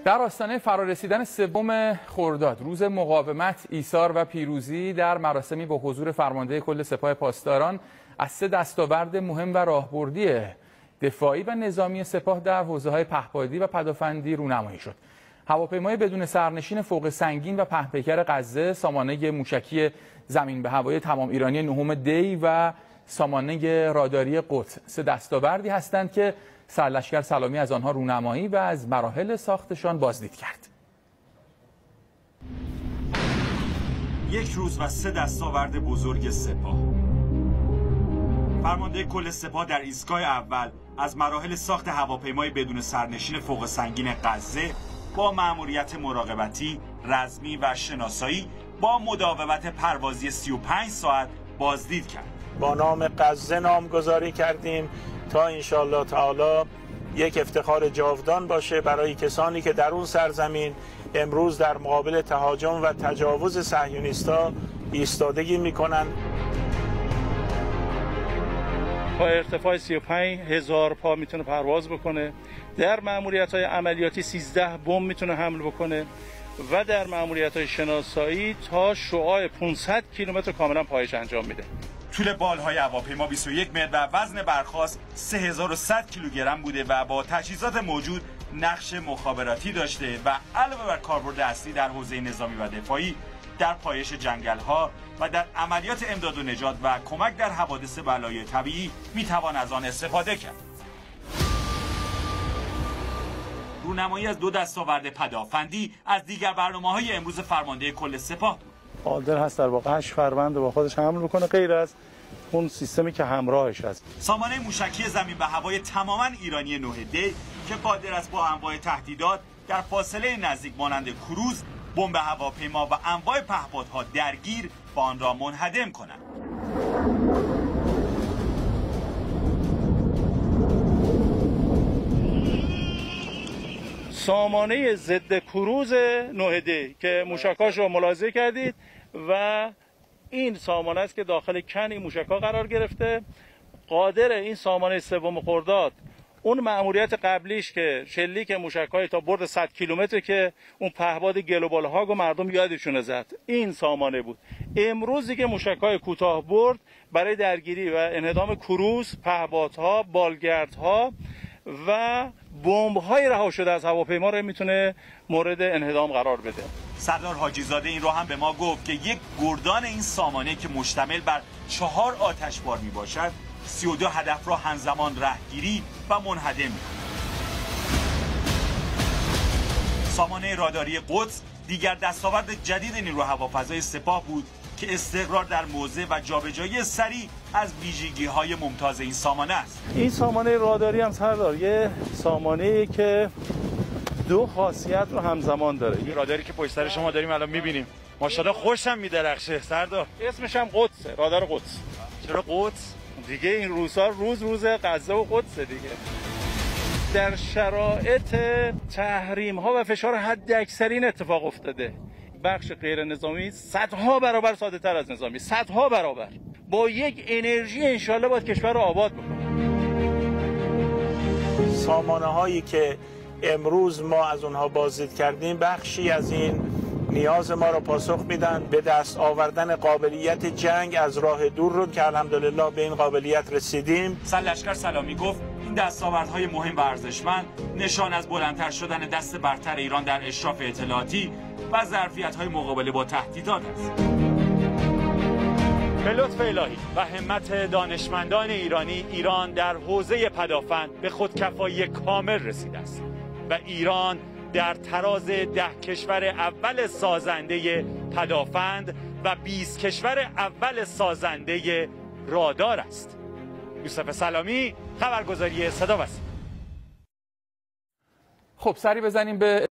در آستانه فرارسیدن سوم خرداد، روز مقاومت، ایثار و پیروزی، در مراسمی با حضور فرمانده کل سپاه پاسداران از 3 دستاورد مهم و راهبردی دفاعی و نظامی سپاه در حوزه‌های پهپادی و پدافندی رونمایی شد. هواپیمای بدون سرنشین فوق سنگین و پهپیکر غزه، سامانه موشکی زمین به هوای تمام ایرانی نهم دی و سامانه راداری قدس 3 دستاوردی هستند که سرلشکر سلامی از آنها رونمایی و از مراحل ساختشان بازدید کرد. یک روز و 3 دستاورد بزرگ سپاه. فرمانده کل سپاه در ایستگاه اول از مراحل ساخت هواپیمای بدون سرنشین فوق سنگین غزه با مأموریت مراقبتی، رزمی و شناسایی با مداومت پروازی 35 ساعت بازدید کرد. با نام غزه نامگذاری کردیم تا انشالله تعالی یک افتخار جاودان باشه برای کسانی که در اون سرزمین امروز در مقابل تهاجم و تجاوز صهیونیست‌ها ایستادگی میکنن. با ارتفاع 35,000 پا میتونه پرواز بکنه. در مأموریت‌های عملیاتی 13 بمب میتونه حمل بکنه و در مأموریت‌های شناسایی تا شعاع 500 کیلومتر کاملا پایش انجام میده. طول بالهای هواپیما 21 متر و وزن برخاست 3100 کیلوگرم بوده و با تجهیزات موجود نقش مخابراتی داشته و علاوه بر کاربرد اصلی در حوزه نظامی و دفاعی، در پایش جنگل‌ها و در عملیات امداد و نجات و کمک در حوادث بلای طبیعی میتوان از آن استفاده کرد. رونمایی از 2 دستاورد پدافندی از دیگر برنامه‌های امروز فرمانده کل سپاه بود. قادر هست در واقع 8 فروند با خودش حمل بکنه، غیر از اون سیستمی که همراهش هست. سامانه موشکی زمین به هوای تماما ایرانی نهم دی که قادر است با انواع تهدیدات در فاصله نزدیک مانند کروز، بمب هواپیما و انواع پهپادها درگیر با آن را منهدم کنند. سامانه ضد کروز نهم دی که موشکاش رو ملاحظه کردید و این سامانه است که داخل کن این موشک‌ها قرار گرفته. قادر این سامانه سوم خرداد اون مأموریت قبلیش که شلیک موشک‌های تا برد 100 کیلومتر که اون پهپاد گلوبال هاگ و مردم یادشونه زد، این سامانه بود. امروز دیگه موشک‌های کوتاه برد برای درگیری و انهدام کروز، پهپادها، بالگردها و بمب‌های رها شده از هواپیما رو میتونه مورد انهدام قرار بده. سردار حاجی زاده این رو هم به ما گفت که یک گردان این سامانه که مشتمل بر 4 آتشبار می باشد 32 هدف را همزمان رهگیری و منهدم می‌کند. سامانه راداری قدس دیگر دستاورد جدید نیروی هوافضای سپاه بود که استقرار در موضع و جابجایی سریع از ویژگی‌های ممتاز این سامانه است. این سامانه راداری هم سردار یه سامانه‌ای که 2 خاصیت رو همزمان داره. این راداری که پشت سر شما داریم الان می‌بینیم، ماشاءالله خوشم می‌درخشه سردار. اسمش هم قدسه، رادار قدس. چرا قدس؟ دیگه این روزها روز غزه و قدس دیگه. در شرایط تحریم ها و فشار حد اکثری اتفاق افتاده. بخش غیر نظامی صدها برابر ساده تر از نظامی، صدها برابر با یک انرژی انشالله باید کشور رو آباد بکنه. سامانه هایی که امروز ما از اونها بازدید کردیم بخشی از این نیاز ما رو پاسخ میدن، به دست آوردن قابلیت جنگ از راه دور رو که الحمدلله به این قابلیت رسیدیم. سرلشکر سلامی گفت این دستاوردهای مهم و ارزشمند نشان از بلندتر شدن دست برتر ایران در اشراف اطلاعاتی و ظرفیت‌های مقابله با تهدیدات است. به لطف الهی و همت دانشمندان ایرانی، ایران در حوزه پدافند به خودکفایی کامل رسیده است و ایران در تراز 10 کشور اول سازنده پدافند و 20 کشور اول سازنده رادار است. یوسف سلامی، خبرگزاری صدا و سیما. خب سری بزنیم به